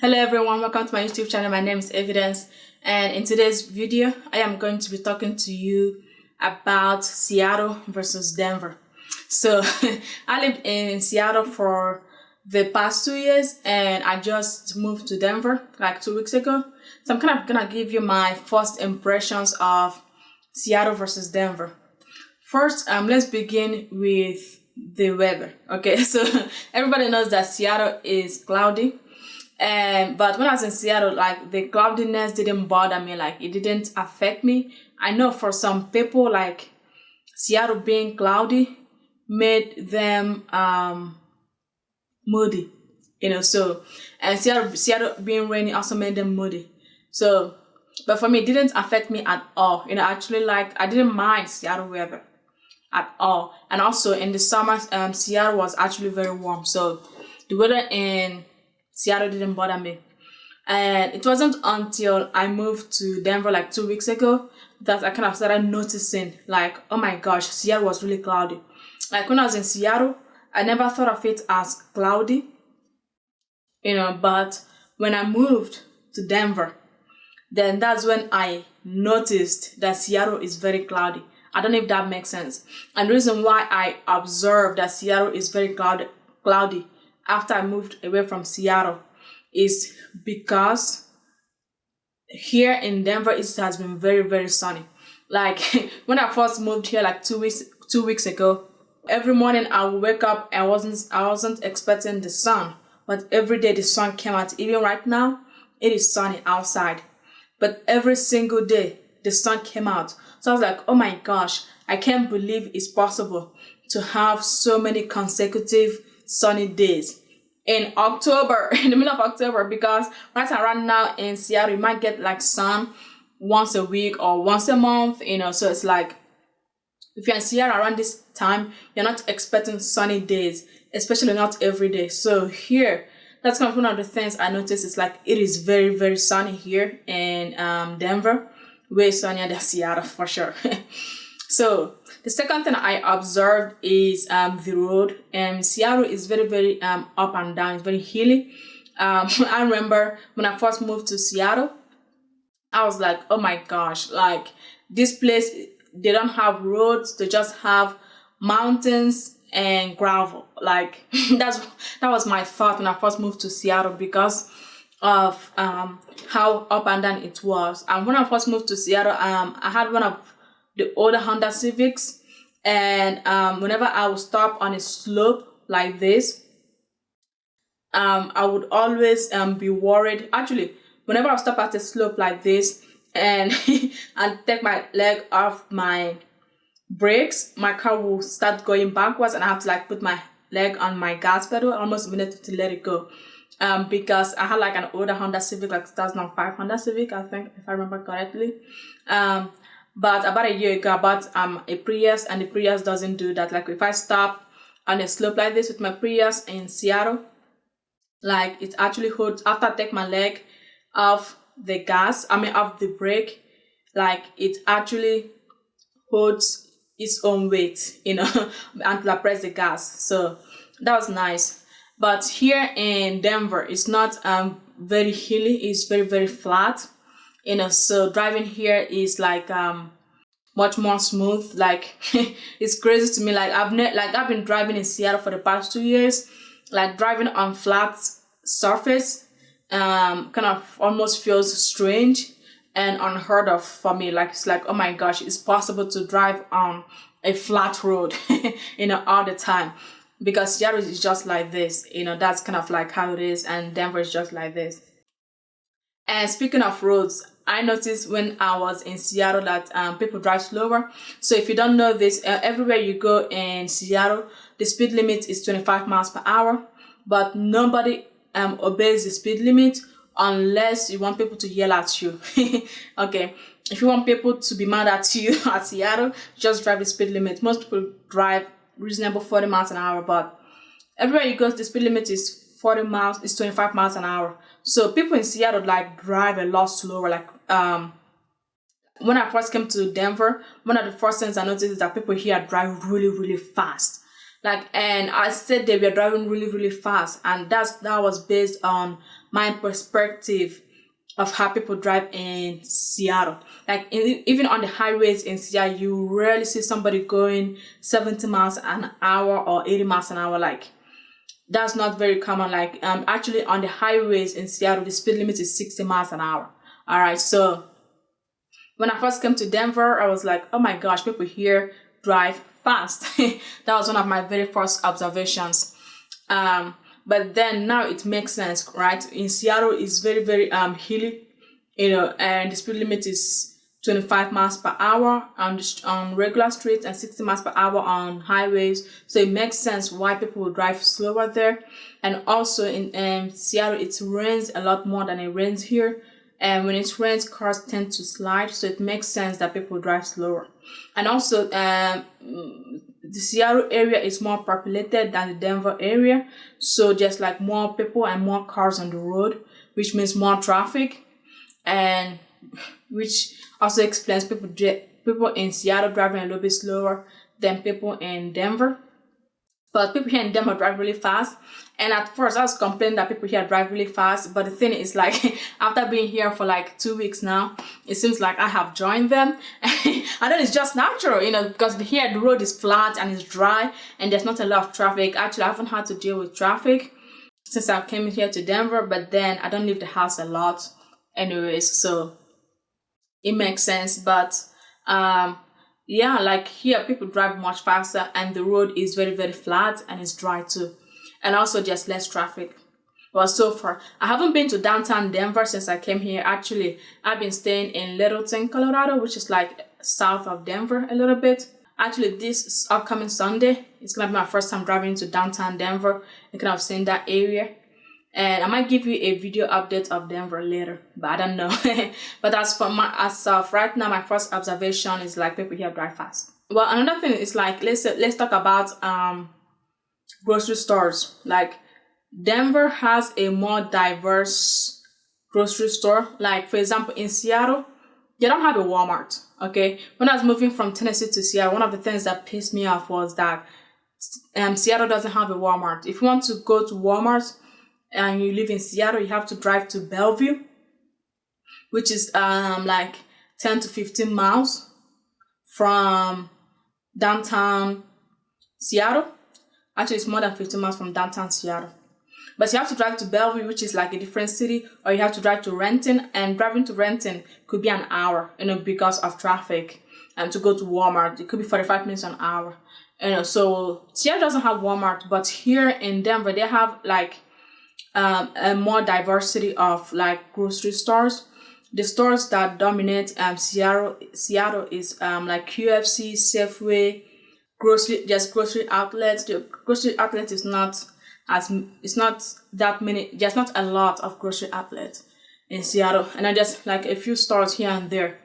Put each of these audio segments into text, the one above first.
Hello everyone, welcome to my YouTube channel. My name is Evidence, and in today's video I am going to be talking to you about Seattle versus Denver. So I lived in Seattle for the past 2 years and I just moved to Denver like 2 weeks ago. So I'm kind of gonna give you my first impressions of Seattle versus Denver. First, let's begin with the weather. Okay, so everybody knows that Seattle is cloudy. But when I was in Seattle, like, the cloudiness didn't bother me, like it didn't affect me. I know for some people, like, Seattle being cloudy made them moody, so, and Seattle being rainy also made them moody. So, but for me, it didn't affect me at all. Actually, like, I didn't mind Seattle weather at all. And also in the summer, Seattle was actually very warm, so the weather in Seattle didn't bother me. And it wasn't until I moved to Denver like 2 weeks ago that I kind of started noticing, like, oh my gosh, Seattle was really cloudy. Like, when I was in Seattle, I never thought of it as cloudy, but when I moved to Denver, then that's when I noticed that Seattle is very cloudy. I don't know if that makes sense. And the reason why I observed that Seattle is very cloudy after I moved away from Seattle is because here in Denver it has been very, very sunny. Like, when I first moved here like 2 weeks ago, every morning I would wake up and I wasn't expecting the sun, but every day the sun came out. Even right now it is sunny outside, but every single day the sun came out. So I was like, oh my gosh, I can't believe it's possible to have so many consecutive sunny days in October, in the middle of October, because right around now in Seattle, you might get like sun once a week or once a month, so it's like, if you're in Seattle around this time, you're not expecting sunny days, especially not every day. So here, that's kind of one of the things I noticed. Is like, it is very, very sunny here in Denver, way sunnier than Seattle for sure. So the second thing I observed is the road. Seattle is very, very up and down. It's very hilly. I remember when I first moved to Seattle, I was like, oh my gosh, like, this place, they don't have roads, they just have mountains and gravel. Like, that was my thought when I first moved to Seattle, because of how up and down it was. And when I first moved to Seattle, I had one of the older Honda Civics, and whenever I would stop on a slope like this, I would always be worried. Actually, whenever I stop at a slope like this and and take my leg off my brakes, my car will start going backwards, and I have to like put my leg on my gas pedal almost a minute to let it go. Because I had like an older Honda Civic, like 2005 Honda Civic, I think, if I remember correctly. But about a year ago, I bought a Prius, and the Prius doesn't do that. Like, if I stop on a slope like this with my Prius in Seattle, like, it actually holds, after I take my leg off the off the brake, like, it actually holds its own weight, until I press the gas. So that was nice. But here in Denver, it's not very hilly. It's very, very flat. So driving here is like much more smooth. Like, it's crazy to me. Like, I've been driving in Seattle for the past 2 years. Like, driving on flat surface kind of almost feels strange and unheard of for me. Like, it's like, oh my gosh, it's possible to drive on a flat road all the time, because Seattle is just like this. That's kind of like how it is, and Denver is just like this. And speaking of roads, I noticed when I was in Seattle that people drive slower. So if you don't know this, everywhere you go in Seattle, the speed limit is 25 miles per hour. But nobody obeys the speed limit unless you want people to yell at you. Okay, if you want people to be mad at you at Seattle, just drive the speed limit. Most people drive reasonable 40 miles an hour, but everywhere you go, the speed limit is 40 miles, it's 25 miles an hour. So people in Seattle like drive a lot slower. Like, when I first came to Denver, one of the first things I noticed is that people here drive really, really fast. Like, and I said they were driving really, really fast, and that was based on my perspective of how people drive in Seattle. Like even on the highways in Seattle, you rarely see somebody going 70 miles an hour or 80 miles an hour. Like that's not very common. Like actually on the highways in Seattle, the speed limit is 60 miles an hour. All right, so when I first came to Denver, I was like, oh my gosh, people here drive fast. That was one of my very first observations. But then now it makes sense, right? In Seattle, it's very, very hilly, and the speed limit is 25 miles per hour on regular streets and 60 miles per hour on highways. So it makes sense why people will drive slower there. And also in Seattle, it rains a lot more than it rains here. And when it rains, cars tend to slide. So it makes sense that people drive slower. And also, the Seattle area is more populated than the Denver area. So just like more people and more cars on the road, which means more traffic. And which also explains people in Seattle driving a little bit slower than people in Denver. But people here in Denver drive really fast. And at first I was complaining that people here drive really fast. But the thing is, like, after being here for like 2 weeks now, it seems like I have joined them. And then it's just natural, because here the road is flat and it's dry and there's not a lot of traffic. Actually, I haven't had to deal with traffic since I came here to Denver. But then I don't leave the house a lot anyways, so it makes sense. But yeah, like here people drive much faster and the road is very, very flat and it's dry too. And also just less traffic. Well, so far, I haven't been to downtown Denver since I came here. Actually, I've been staying in Littleton, Colorado, which is like south of Denver a little bit. Actually, this upcoming Sunday, it's going to be my first time driving to downtown Denver. You kind of seen that area. And I might give you a video update of Denver later, but I don't know. But as of right now, my first observation is like people here drive fast. Well, another thing is like, let's talk about grocery stores. Like Denver has a more diverse grocery store. Like for example, in Seattle, they don't have a Walmart. Okay, when I was moving from Tennessee to Seattle, one of the things that pissed me off was that Seattle doesn't have a Walmart. If you want to go to Walmart and you live in Seattle, you have to drive to Bellevue, which is like 10 to 15 miles from downtown Seattle. Actually, it's more than 15 miles from downtown Seattle. But you have to drive to Bellevue, which is like a different city, or you have to drive to Renton, and driving to Renton could be an hour, because of traffic. And to go to Walmart, it could be 45 minutes an hour. So Seattle doesn't have Walmart, but here in Denver, they have like a more diversity of like grocery stores. The stores that dominate Seattle is like QFC, Safeway, grocery outlets. The grocery outlet is not that many. There's not a lot of grocery outlets in Seattle, and just like a few stores here and there.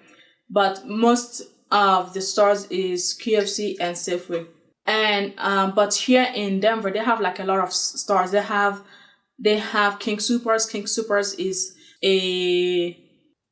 But most of the stores is QFC and Safeway. And but here in Denver, they have like a lot of stores. They have King Soopers. King Soopers is a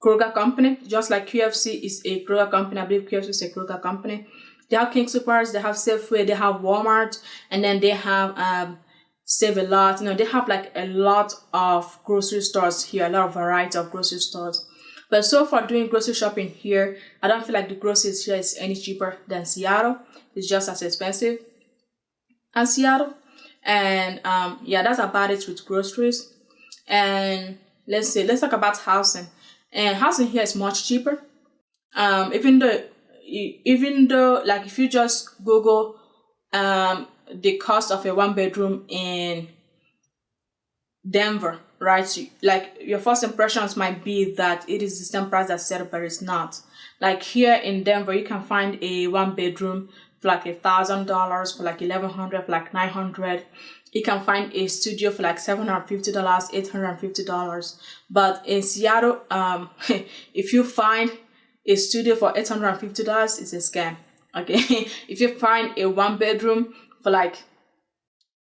Kroger company, just like QFC is a Kroger company. I believe QFC is a Kroger company. They have King Soopers, they have Safeway, they have Walmart, and then they have Save a Lot. They have like a lot of grocery stores here, a lot of variety of grocery stores. But so far doing grocery shopping here, I don't feel like the groceries here is any cheaper than Seattle. It's just as expensive as Seattle. And yeah, that's about it with groceries. And let's talk about housing. And housing here is much cheaper. Even though like if you just Google the cost of a 1-bedroom in Denver, right? So, like your first impressions might be that it is the same price as Seattle, but it's not. Like here in Denver, you can find a 1-bedroom for like $1,000, for like $1,100, for like $900. You can find a studio for like $750, $850. But in Seattle, if you find a studio for $850, it's a scam. Okay, if you find a 1-bedroom for like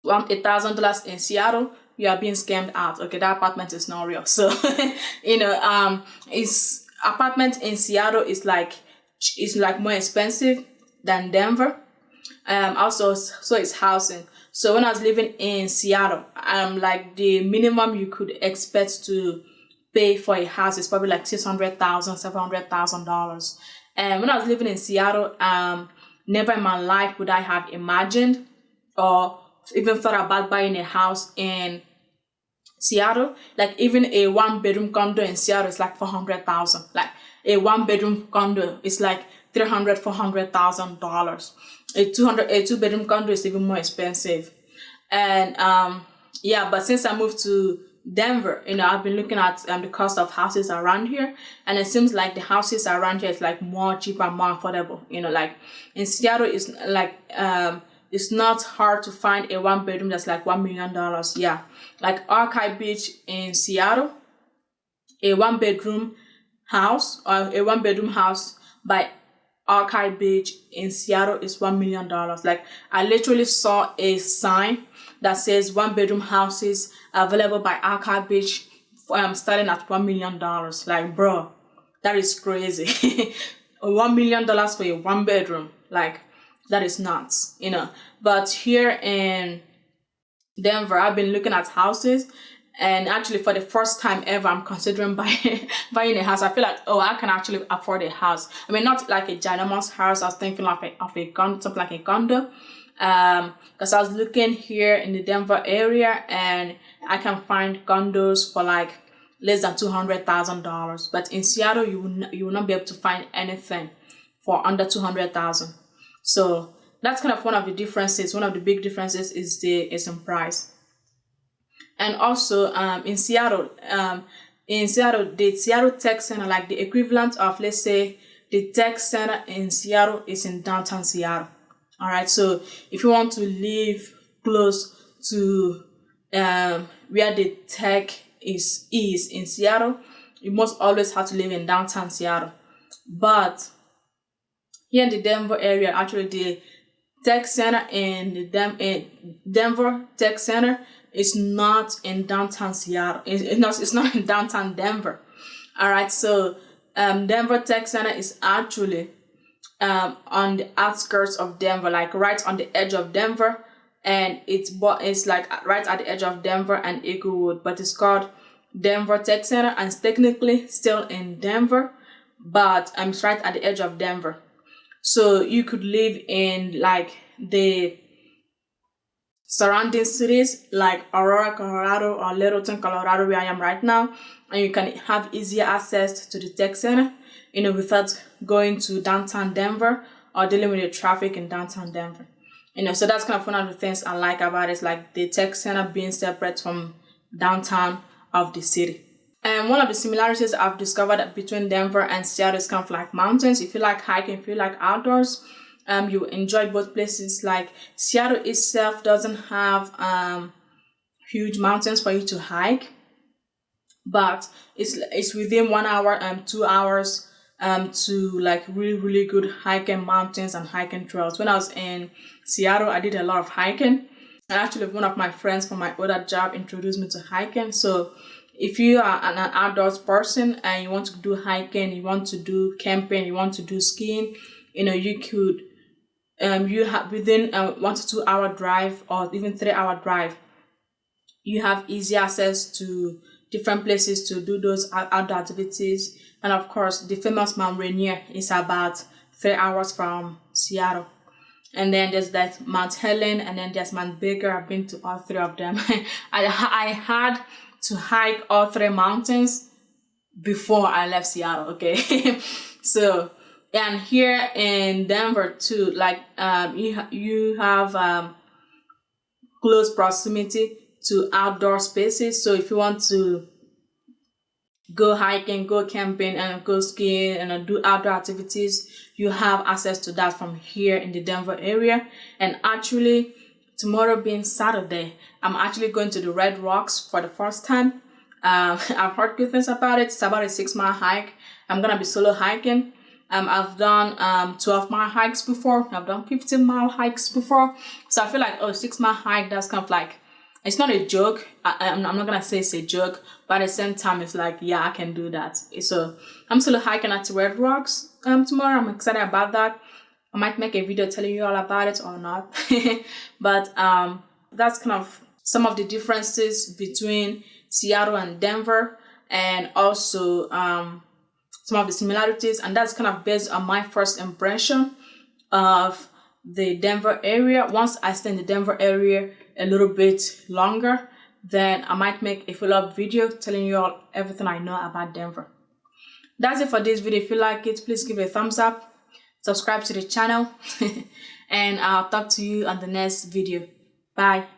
$1,000 in Seattle, you are being scammed out. Okay, that apartment is not real. So it's apartment in Seattle is like more expensive than Denver. Also, so it's housing. So when I was living in Seattle, like the minimum you could expect to pay for a house is probably like $600,000, $700,000. And when I was living in Seattle, never in my life would I have imagined or even thought about buying a house in Seattle. Like even a 1-bedroom condo in Seattle is like 400,000. Like a 1-bedroom condo is like $400,000. A 2-bedroom condo is even more expensive. And yeah, but since I moved to Denver, I've been looking at the cost of houses around here, and it seems like the houses around here is like more cheaper, more affordable. Like in Seattle, it's like it's not hard to find a 1-bedroom that's like $1 million. Yeah, like Archive Beach in Seattle, a 1-bedroom house or a 1-bedroom house by Archive Beach in Seattle is $1 million. Like I literally saw a sign that says 1-bedroom houses available by Archive Beach starting at $1 million. Like, bro, that is crazy. $1 million for a 1-bedroom. Like, that is nuts, But here in Denver, I've been looking at houses, and actually for the first time ever, I'm considering buying a house. I feel like, I can actually afford a house. I mean, not like a ginormous house. I was thinking of a condo, something like a condo. Because I was looking here in the Denver area, and I can find condos for like less than $200,000. But in Seattle, you will not be able to find anything for under $200,000. So that's kind of one of the differences. One of the big differences is in price. And also in Seattle, the Seattle Tech Center, like the equivalent of, let's say, the Tech Center in Seattle is in downtown Seattle. All right, so if you want to live close to where the tech is in Seattle, you must always have to live in downtown Seattle. But here in the Denver area, actually the Tech Center in the Denver Tech Center is not in downtown Seattle. It's not in downtown Denver. All right, so Denver Tech Center is actually on the outskirts of Denver, like right on the edge of Denver, and it's like right at the edge of Denver and Eaglewood, but it's called Denver Tech Center, and it's technically still in Denver, but it's right at the edge of Denver. So you could live in like the surrounding cities like Aurora, Colorado, or Littleton, Colorado, where I am right now, and you can have easier access to the Tech Center, without going to downtown Denver or dealing with the traffic in downtown Denver. So that's kind of one of the things I like about it, is like the Tech Center being separate from downtown of the city. And one of the similarities I've discovered between Denver and Seattle is kind of like mountains. If you like hiking, if you like outdoors, you enjoy both places. Like Seattle itself doesn't have huge mountains for you to hike, but it's within 1 hour and 2 hours to like really good hiking mountains and hiking trails. When I was in Seattle, I did a lot of hiking, and actually one of my friends from my other job introduced me to hiking. So if you are an outdoors person and you want to do hiking, you want to do camping, you want to do skiing, you could you have within a 1 to 2 hour drive or even 3 hour drive, you have easy access to different places to do those outdoor activities. And of course, the famous Mount Rainier is about 3 hours from Seattle. And then there's that Mount Helen, and then there's Mount Baker. I've been to all 3 of them. I had to hike all 3 mountains before I left Seattle, okay? So, and here in Denver too, like you have close proximity to outdoor spaces. So if you want to go hiking, go camping, and go skiing, and do outdoor activities, you have access to that from here in the Denver area. And actually, tomorrow being Saturday, I'm actually going to the Red Rocks for the first time. I've heard good things about it. It's about a 6-mile hike. I'm gonna be solo hiking. I've done 12-mile hikes before. I've done 15-mile hikes before. So I feel like, 6-mile hike, that's kind of like, it's not a joke. I'm not gonna say it's a joke, but at the same time, it's like, yeah, I can do that. So I'm solo hiking at the Red Rocks tomorrow. I'm excited about that. I might make a video telling you all about it or not. But that's kind of some of the differences between Seattle and Denver, and also some of the similarities. And that's kind of based on my first impression of the Denver area. Once I stay in the Denver area a little bit longer, then I might make a follow-up video telling you all everything I know about Denver. That's it for this video. If you like it, please give it a thumbs up, subscribe to the channel, and I'll talk to you on the next video. Bye.